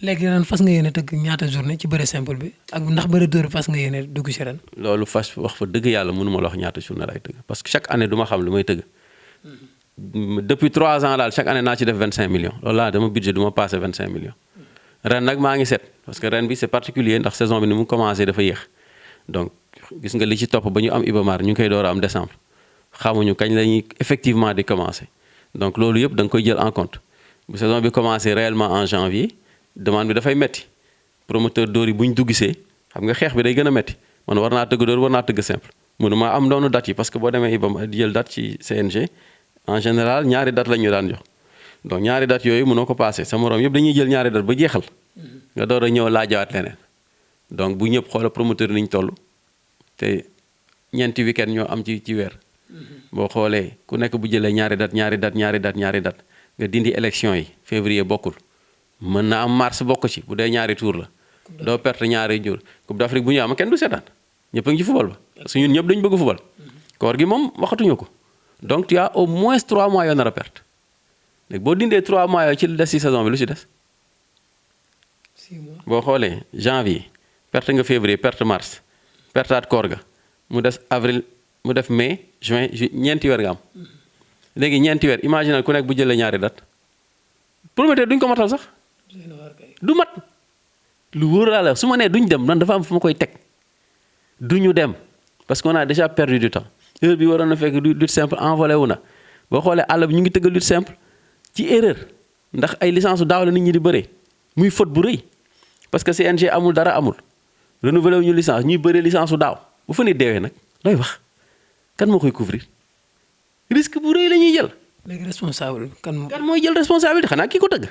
léegi naan fas nga yéene tëgg ñaata journée ci bëre simple bi ak ndax bëre dóor fas nga yéene dugg ci ren. loolu fas wax fa dëgg yàlla mënuma la wax ñaata journée lay tëgg parce que chaque année du ma xam lu may tëgg. depuis 3 ans daal chaque année naa ci def 25 millions loolu laa dama budget du ma passé 25 millions. ren nag maa ngi set parce que ren bi c'est particulier ndax saison bi ni mu commencé dafa yéex donc gis nga li ci topp ba ñu am Ibamar ñu ngi koy door a am décembre xamuñu kañ la ñuy effectivement di commencer donc loolu yëpp da nga koy jël en compte bu saison bi commencé réellement en janvier. demande bi dafay metti promoteur dóor yi bu ñu duggisee xam nga xeex bi day gën a metti man war naa tëgg dóor war naa tëgg simple mënuma am noonu date yi parce que boo demee Ibam di jël date ci CNG en général ñaari date la ñu daan jox donc ñaari date yooyu mënoo ko passé sa morom yëpp dañuy jël ñaari date ba jeexal nga door a ñëw laajawaat leneen donc bu ñëpp xoola promoteur ni ñu toll te ñeenti week-end ñoo am ci weer boo xoolee ku nekk bu jëlee ñaari date nga dindi élection yi février bokkul mën na am mars bokk ci bu dee ñaari tour la doo perte ñaari jour coupe d'Afrique bu ñu am kenn du seetaan ñëpp a ngi ci football ba parce que ñun ñëpp dañu bëgg football koor gi moom waxatuñu ko donc tu as au moins 3 mois yoo nar a perte léegi boo dindee 3 mois yoo ci des ci saison bi lu ci des 6 mois boo xoolee janvier perte nga février perte mars pertaat koor ga mu des avril mu def mai juin ñeenti weer nga am léegi ñeenti weer imagine ku nekk bu jëlee ñaari date prometteur duñ ko matal sax du mat lu wóor laa la su ma nee duñ dem man dafa am fu ma koy teg duñu dem parce qu'on a déjà perdu du temps heure bi waroon na fekk lutte simple envolé wu na boo xoolee àll bi ñu ngi tëgg lutte simple ci erreur ndax ay licence daaw la nit ñi di bëree muy faute bu rëy parce que CNG amul dara amul renouvelé wu ñu licence ñuy bëree licence su daaw bu fa nit deewee nag looy wax kan moo koy couvrir risque bu rëy la ñuy jël. léegi responsable kan mooy jël responsabilité xanaa ki ko tëgg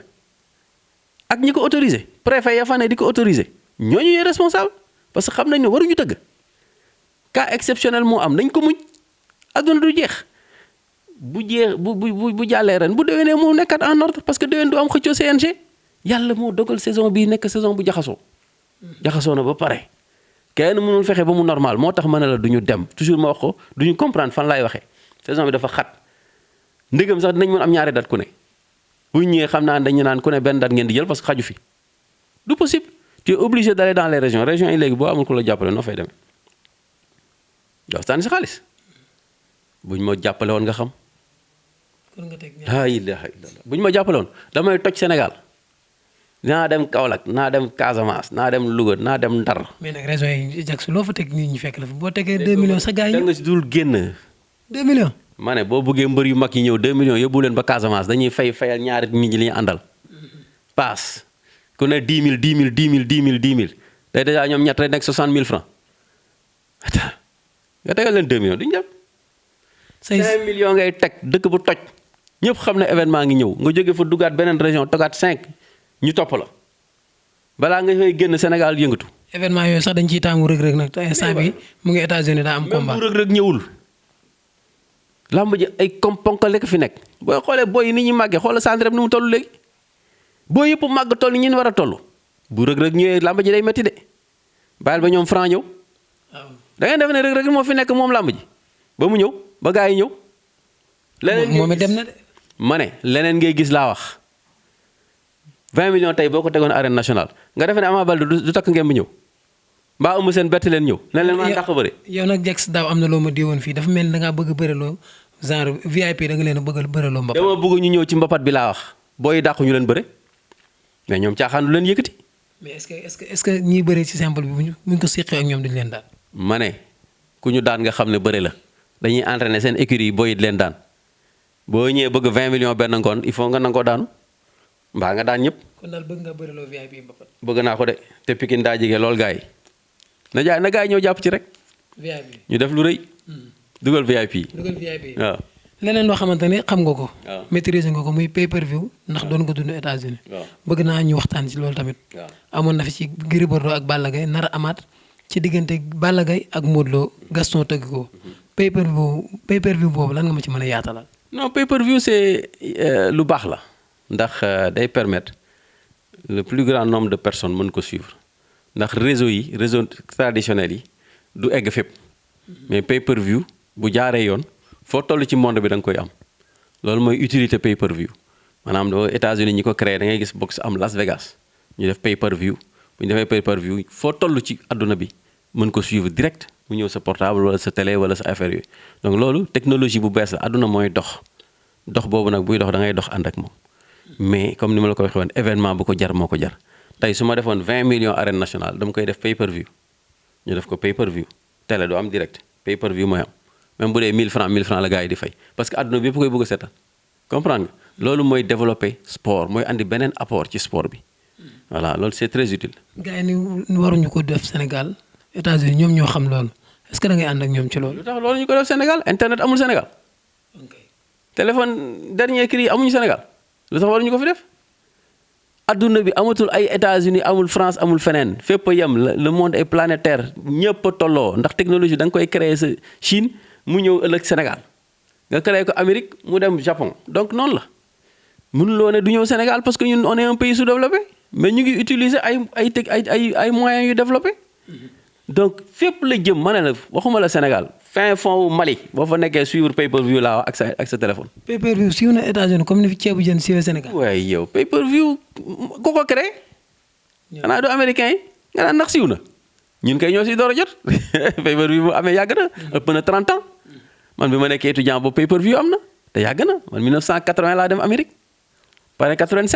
ak ñi ko autorisé préfet ya fa ne di ko autorisé ñooñu ñooy responsable parce que xam nañ ne waruñu tëgg cas exceptionnel moo am nañ ko muñ adduna du jeex bu jàllee ren bu déwénee moo nekkat en ordre parce que déwén du am xëccoo CNG yàlla moo dogal saison bii nekk saison bu jaxasoo na ba pare kenn mënul fexe ba mu normal moo tax ma ne la du ñu dem toujours ma wax ko du ñu comprendre fan laay waxee saison bi dafa xat ndégam sax dinañ mën am ñaari date ku ne bu ñëwee xam naa dañu naan ku ne benn date ngeen di jël parce que xaju fi du possible tu es obligé d'aller dans les régions yi léegi boo amul ku la jàppale noo fay demee doo sànni si xaalis buñ ma jàppale woon nga xam. kon nga teg laa ilaaha illallaah buñ ma jàppale woon damay toj Sénégal naa dem Kaolack naa dem Casamance naa dem Louga naa dem Ndar. mais nag régions yi jag loo fa teg nit ñi fekk la fa boo tegee 2 millions sa gars yi. da nga si dul génn. 2 millions. ma ne boo bëggee mbër yu mag yi ñëw 2 millions yóbbu leen ba Casamance dañuy fayal ñaari nit ñi li ñu àndal paas ku ne 10 000 day déjà ñoom ñett rek nekk 60 000 francs nga tegal leen 2 millions duñu dem. 5 millions ngay teg dëkk bu toj ñëpp xam ne événement ngi ñëw nga jóge fa dugaat beneen région togaat 5 ñu topp la balaa nga fay génn Sénégal yëngatu. événement yooyu sax dañ ciy taamu rëg-rëg nag te instant bi mu ngi États-Unis daa am combat. même bu rëg-rëg ñëwul. lamb ji ay ponkal lekk fi nekk booy xoolee booy yi ni ñuy màggee xoola centre bi ni mu toll léegi booy yëpp màgg toll ni ñu war a toll bu rëg-rëg ñëwee lamb ji day métti de bàyyil ba ñoom franc ñëw. waaw da ngeen def ne rëg-rëg moo fi nekk moom lamb ji ba mu ñëw ba gaa yi ñëw. leneen moom it dem na de. ma ne leneen ngay gis laa wax 20 millions tey boo ko tegoon arène nationale nga defe ne Ama Baldé du takk ngeen bu ñëw mbaa ëmb seen bett leen ñëw. ne leen maa dàq bëre. yow nag Jex daaw am na loo ma diwoon fii dafa mel ni da ngaa bëgg a bëreloo genre VIP da nga leen a bëgg a bëreloo mbapat. dama bëgg ñu ñëw ci mbapat bi laa wax booy dàqu ñu leen bëre mais ñoom caaxaan du leen yëkkati. mais est-ce que ñiy bëre ci simple bi buñ ko séqee ak ñoom duñ leen daan. ma ne ku ñu daan nga xam ne bëre la dañuy entraîner seen écurie yi booy it leen daan boo ñëwee bëgg 20 millions benn ngoon il faut nga nangoo daanu mbaa nga daan ñëpp. kon daal bëgg nga bëreloo VIP mbapat. bëgg naa ko de te Pikine daa jege lool gars yi na gars yi ñëw jàpp ci rek. VIP ñu def lu rëy. dugal VIP. waaw. leneen loo xamante ne xam nga ko. waaw maîtriser nga ko muy pay per view ndax doon nga dund États-Unis waaw bëgg naa ñu waxtaan ci loolu tamit. waaw amoon na fi ci Gris Bordeaux ak Balla Gaye nar a amaat ci diggante Balla Gaye ak Modou Lo Gaston tëgg ko. pay per view boobu lan nga ma ci mën a yaatalal. non pay per view c'est lu baax la ndax day permettre le plus grand nombre de personnes mën ko suivre ndax réseau traditionnel yi du egg fépp mais pay per view bu jaaree yoon foo toll ci monde bi da nga koy am loolu mooy utilité pay per view maanaam doo États-Unis ñi ko créé da ngay gis box am Las Vegas ñu def pay per view bu ñu defee pay per view foo toll ci àdduna bi mën ko suivre direct mu ñëw sa portable wala sa télé wala sa affaire yooyu donc loolu technologie bu bees la àdduna mooy dox boobu nag buy dox da ngay dox ànd ak moom mais comme ni ma la ko waxee woon événement bu ko jar moo ko jar tey su ma defoon 20 millions arène nationale dama koy def pay per view ñu def ko pay per view télé doo am direct pay per view mooy am même bu dee 1000 francs la gars yi di fay parce que àdduna bi yëpp koy bëgg a seetal comprendre nga loolu mooy développer sport mooy andi beneen apport ci sport bi voilà loolu c'est très utile. gars yi ni waruñu ko def Sénégal États-Unis ñoom ñoo xam loolu est-ce que da ngay ànd ak ñoom ci loolu. lu tax loolu ñu ko def Sénégal internet amul Sénégal téléphone dernier cri amuñu Sénégal lu tax waruñu ko fi def adduna bi amatul ay États-Unis amul France amul feneen fépp a yem le monde est planétaire ñëpp a tolloo ndax technologie da nga koy créer sa Chine mu ñëw ëllëg Sénégal nga créer ko Amérique mu dem Japon donc noonu la mënuloo ne du ñëw Sénégal parce que ñun on est un pays sous-développé mais ñu ngi utiliser ay moyens yu développé donc fépp la jëm ma ne la waxuma la Sénégal fin fond Mali boo fa nekkee suivre pay per view laa ak sa téléphone. pay per view siiw na États-Unis comme ni fi ceebu jën siiwee Sénégal. waaye yow pay per view ku ko créé. xanaa du américain yi nga naan ndax siiw na ñun kay ñoo si door a jot pay per view bu amee yàgg na ëpp na 30 ans man bi ma nekkee étudiant boobu pay per view am na te yàgg na man 1980 laa dem Amérique pare 87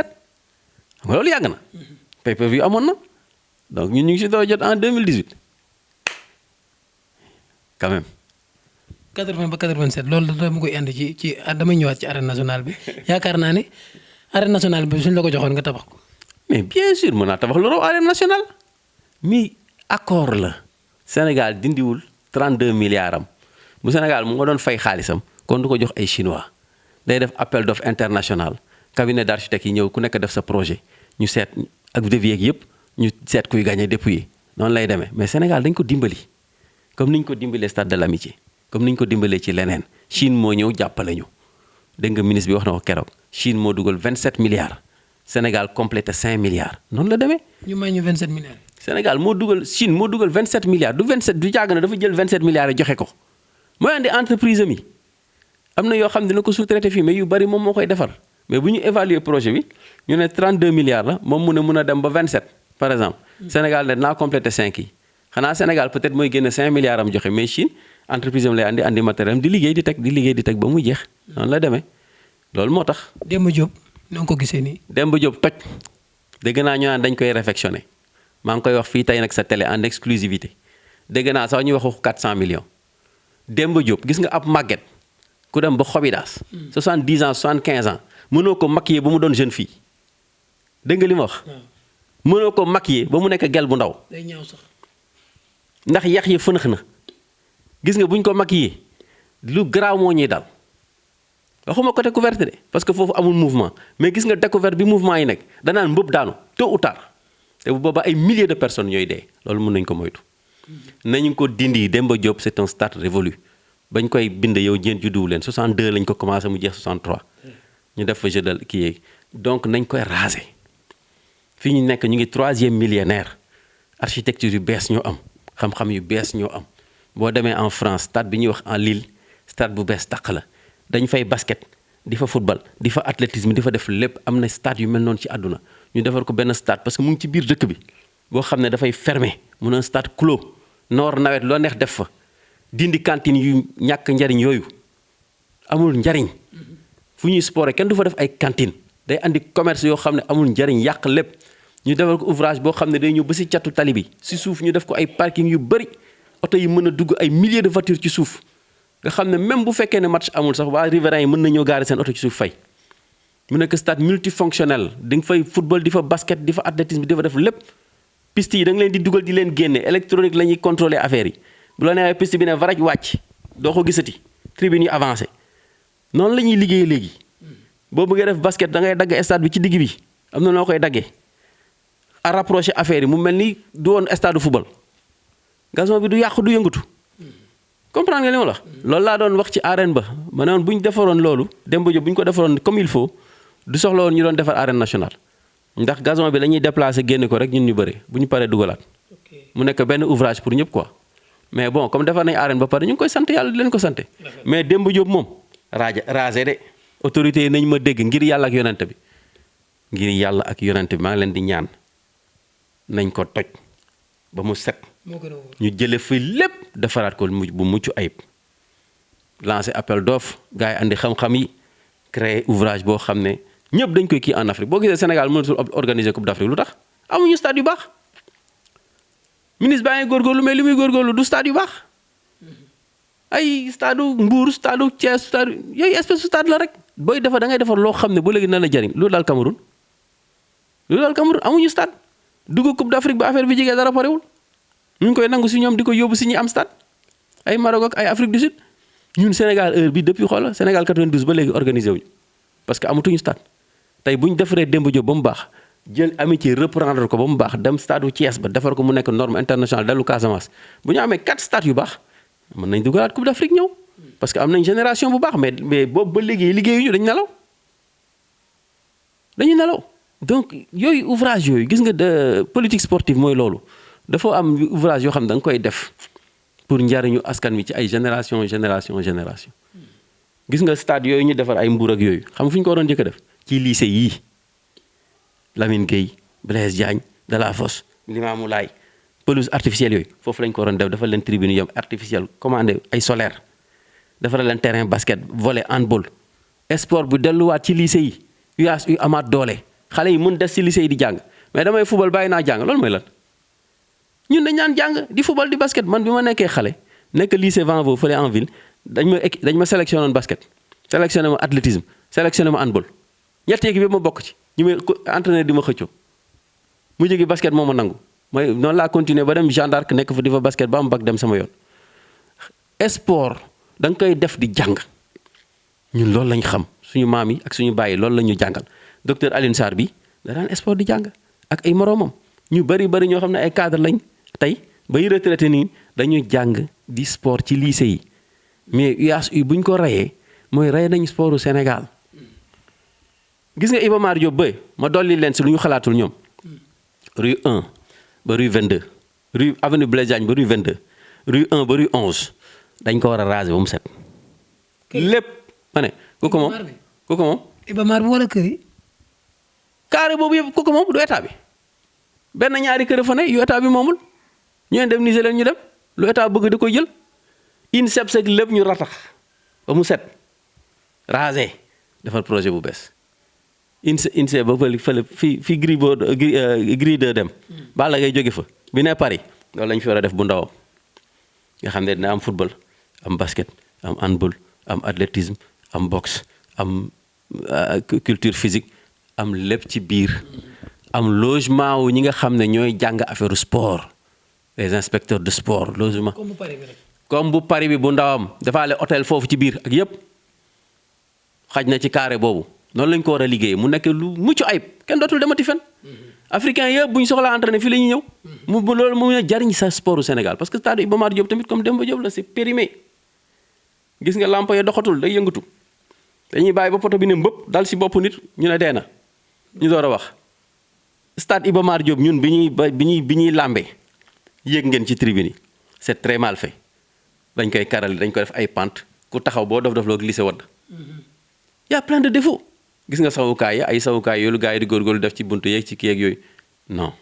xam nga loolu yàgg na pay per view amoon na donc ñun ñu ngi si door a jot en 2018 quand même. 80 ba 87 loolu dama koy indi ci damay ñëwaat ci arène nationale bi yaakaar naa ne arène nationale bi suñ la ko joxoon nga tabax ko. mais bien sûr mën naa tabax lu raw arène nationale mi accord la Sénégal dindiwul 32 milliards am bu Sénégal mu nga doon fay xaalisam kon du ko jox ay chinois day def appel d'offre international cabinet d'architecte yi ñëw ku nekk def sa projet ñu seet ak devis yëpp ñu seet kuy gagné dépouillé noonu lay demee mais Sénégal dañ ko dimbali comme niñ ko dimbalee stade de l'amitié comme niñ ko dimbalee ci leneen Chine moo ñëw jàppale ñu dégg nga ministre bi wax na ko keroog Chine moo dugal 27 milliards Sénégal complété 5 milliards noonu la demee. ñu may ñu 27 milliards. Sénégal Chine moo dugal 27 milliards du 27 du jàgg na dafa jël 27 milliards yi joxe ko mooy andi entreprise mi am na yoo xam ne dina ko sous-traité fii mais yu bari moom moo koy defar mais bu ñu évaluer projet bi ñu ne 32 milliards la moom mu ne mun a dem ba 27 par exemple. Sénégal ne naa complété 5 yi xanaa Sénégal peut-être mooy génne 5 milliards am joxe mais Chine entreprise am lay andi matériel am di liggéey di teg ba muy jeex noonu la demee loolu moo tax. Demba Diop na nga ko gisee nii. Demba Diop toj dégg naa ñu naan dañ koy réfectionné maa ngi koy wax fii tey nag sa télé en exclusivité dégg naa sax ñu waxu 400 millions Demba Diop gis nga ab màgget ku dem ba xobidaas 70 ans 75 ans mënoo ko maquiller ba mu doon jeune fille dégg nga li ma wax. mënoo ko maquiller ba mu nekk gel bu ndaw. day ñaaw sax. ndax yax yi fënax na gis nga buñ ko maquiller lu garaaw moo ñuy dal waxuma côté couverte de parce que foofu amul mouvement mais gis nga découverte bi mouvement yi nekk danaan mbëb daanu tôt ou tard te bu boobaa ay milliers de personnes ñooy dee loolu mën nañ ko moytu. nañu ko dindi Demba Diop c'est un stade révolu bañ koy bind yow jéen judduwu leen 62 lañ ko commencé mu jeex 63 ñu def fa jeu de kii yeeg donc nañ koy raser fii ñu nekk ñu ngi 3e millénaire architecture yu bees ñoo am xam-xam yu bees ñoo am boo demee en France stade bi ñuy wax en Lille stade bu bees tàq la dañ fay basket di fa football di fa athlétisme di fa def lépp am na stade yu mel noonu ci àdduna ñu defar ko benn stade parce que mu ngi ci biir dëkk bi boo xam ne dafay fermé mun a stade clos noor nawet loo neex def fa dindi cantine yu ñàkk njariñ yooyu amul njariñ fu ñuy sporé kenn du fa def ay cantine day andi commerce yoo xam ne amul njariñ yàq lépp ñu defal ko ouvrage boo xam ne day ñëw ba si catu tali bi si suuf ñu def ko ay parking yu bëri oto yi mën a dugg ay milliers de voitures ci suuf nga xam ne même bu fekkee ne match amul sax waa riverains yi mën na ñëw gaari seen oto ci suuf fay mu nekk stade multifonctionnel di nga fay football di fa basket di fa athlétisme di fa def lépp piste yi da nga leen di dugal di leen génne électronique la ñuy contrôler affaire yi bu la neexee piste bi ne varaj wàcc doo ko gisati tribune yi avancé noonu la ñuy liggéeyee léegi boo bëggee def basket da ngay dagg stade bi ci digg bi am na noo koy daggee a rapproché affaire yi mu mel ni du woon stade de football gazon bi du yàqu du yëngatu comprendre nga li ma la wax loolu laa doon wax ci arène ba ma ne woon bu ñu defaroon loolu Demba Diop bu ñu ko defaroon comme il faut du soxla woon ñu doon defar arène nationale ndax gazon bi la ñuy déplacé génne ko rek ñun ñu bëri bu ñu paree dugalaat mu nekk benn ouvrage pour ñëpp quoi mais bon comme defar nañ arène ba pare ñu ngi koy sant yàlla di leen ko sante mais Demba Diop moom rasé de autorités yi nañ ma dégg ngir yàlla ak yonent bi ngir yàlla ak yonent bi maa ngi leen di ñaan nañ ko toj ba mu set ñu jële fi lépp defaraat ko bu mucc ayib lancer appel d'offre gars yi andi xam-xam yi créer ouvrage boo xam ne ñëpp dañ koy kii en Afrique boo gisee Sénégal mënatul organiser coupe d'Afrique lu tax amuñu stade yu baax ministre baa ngi góorgóorlu mais li muy góorgóorlu du stade yu baax ay stade Mbour stade Thiès stade yooyu espèce de stade la rek booy defar da ngay defar loo xam ne ba léegi na la jariñ loolu daal Cameroun amuñu stade dugg coupe d'Afrique ba affaire bi jigee dara parewul ñu ngi koy nangu si ñoom di ko yóbbu si ñi am stade ay Maroc ak ay Afrique du Sud ñun Sénégal heure bi depuis xoolal Sénégal 92 ba léegi organisé wuñu parce que amatuñu stade tey bu ñu defaree Demba Diop ba mu baax jël amitié reprendre ko ba mu baax dem stade u Thiès ba defar ko mu nekk norme internationale dellu Casamance bu ñu amee 4 stades yu baax mën nañ dugalaat coupe d'Afrique ñëw parce que am nañ génération bu baax mais boobu ba léegi liggéeyuñu dañuy nelaw donc yooyu ouvrage yooyu gis nga de politique sportive mooy loolu dafa am ouvrage yoo xam ne da nga koy def pour njariñu askan wi ci ay génération gis nga stade yooyu ñu defar ay Mbour ak yooyu xam fu ñu ko waroon njëkk a def ci lycée yii Lamine Gueye Blaise Diagne Delafosse Limamoulaye pelouse artificielle yooyu foofu lañ ko waroon def dafa leen tribune yam artificielle commandé ay solaire dafa leen terrain basket volley handball sport bu delluwaat ci lycée yi yu amaat doole xale yi mun des ci lycée yi di jàng mais damay fubal bàyyi naa jàng loolu mooy lan ñun dañ naan jàng di fubal di basket man bi ma nekkee xale nekk lycée Vanvo fële en ville dañ ma sélectionné woon basket sélectionné ma athlétisme sélectionné ma handball ñett yeeg bi ma bokk ci ñu may entraîneur di ma xëccoo mu jógi basket moo ma nangu mooy noonu laa continuer ba dem Jeanne d'Arc nekk fa di fa basket ba am bac dem sama yoon sport da nga koy def di jàng ñun loolu lañ xam suñu maam yi ak suñu bàyyi loolu la ñu jàngal docteur Alioune Sarr bi da daan sport di jàng ak ay moroomam ñu bari ñoo xam ne ay cadre lañ tey bay retraité nii dañuy jàng di sport ci lycée yi mais UASU bu ñu ko reyee mooy rey nañu sportu Sénégal gis nga Iba Mar Diop ba ma dolli leen si lu ñu xalaatul ñoom rue 1 ba rue 22 rue avenue Blaise Diagne ba rue 22 rue 1 ba rue 11 dañ ko war a raser ba mu set lépp ma ne ku ko moom Iba Mar bi wala kër yi carré boobu yëpp ku ko moom du état bi benn ñaari kër fa ne yu état bi moomul ñu indemniser leen ñu dem lu état bëgg di koy jël INSEP sek lépp ñu ratax ba mu set raser defar projet bu bees INSEP ba fële fii Gris 2 dem Balla Gaye jóge fa bi ne Paris loolu lañ fi war a def bu ndawam nga xam ne dina am football am basket am handball am athlétisme am boxe am culture physique am lépp ci biir am logement wu ñi nga xam ne ñooy jàng affaire sport les inspecteurs de sport logement comme bu Paris bi bu ndawam dafa le hôtel foofu ci biir ak yëpp xaj na ci carré boobu noonu lañ ko war a liggéeyee mu nekk lu mucc ayib kenn dootul demati fen africain yëpp bu ñu soxlaa entraîné fii la ñuy ñëw mu loolu mu jariñ sa sportu Sénégal parce que stade Iba Mar Diop tamit comme Demba Diop la c'est périmé gis nga lampe ya doxatul day yëngatu dañuy bàyyi ba poto bi ne mbëpp dal si bopp nit ñu ne dee na ñu door a wax stade Iba Mar Diop ñun bi ñuy làmbee yéeg ngeen ci tribune yi c'est très mal fait dañ koy karali dañ ko def ay pente ku taxaw boo dof loo glissé wadd y a plein de défauts gis nga sawukaay ay sawukaay yooyu gars yi di góorgóorlu def ci buntu yeeg ci kii ak yooyu non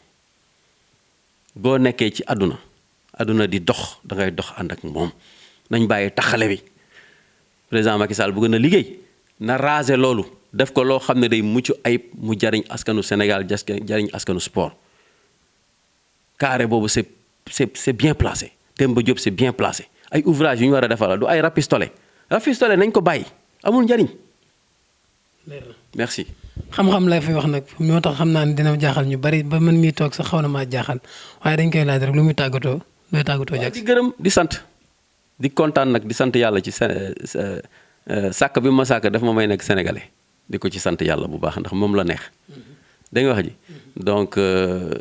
boo nekkee ci àdduna di dox da ngay dox ànd ak moom nañ bàyyi taxale bi président Macky Sall bëgg na liggéey na raser loolu def ko loo xam ne day mucc ayib mu jariñ askanu Sénégal jariñ askanu sport carré boobu c'est bien placé Demba Diop c'est bien placé ay ouvrage yu ñu war a defal du ay rafistole nañ ko bàyyi amul njariñ merci. xam-xam lay fay wax nag moo tax xam naa ne dina jaaxal ñu bari ba man mii toog sax xaw na maa jaaxal waaye dañ koy laaj rek lu muy tàggatoo looy tàggatoo jag di gërëm di sant di kontaan nag di sant yàlla ci sàkk bi ma sàkk daf ma may nekk sénégalais di ko ci sant yàlla bu baax ndax moom la neex da nga wax ji donc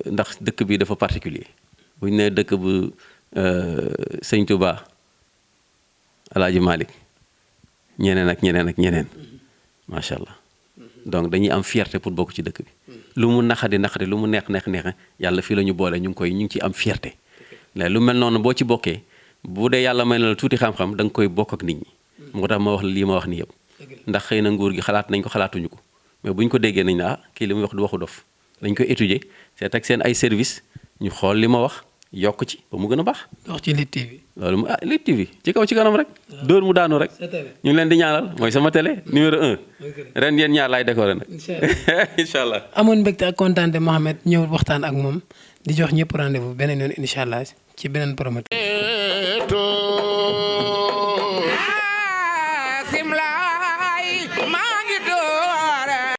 ndax dëkk bi dafa particulier bu ñu nee dëkk bu Sëñ Touba Alaaji Malick ñeneen ak ñeneen macha allah donc dañuy am fierté pour bokk ci dëkk bi lu mu naqadi lu mu neex yàlla fii la ñu boole ñu ngi ciy am fierté mais lu mel noonu boo ci bokkee bu dee yàlla may na la tuuti xam-xam da nga koy bokk ak nit ñi moo tax ma wax lii ma wax ni yëpp ndax xëy na nguur gi xalaat nañ ko xalaatuñu ko mais bu ñu ko déggee nañ ne ah kii li muy wax du waxu dof dañ koy étudier seet ak seen ay service ñu xool li ma wax yokk ci ba mu gën a baax. wax ci Lutte TV. loolu Lutte TV ci kaw ci kanam rek. dóor mu daanu rek. ñu ngi leen di ñaanal mooy sama télé numéro 1. ren yéen ñaar laay décorer nag. incha allah amoon mbégte ak kontaan de Mouhamed ñëw waxtaan ak moom di jox ñëpp rendez-vous beneen yoon incha allah ci beneen promoteur.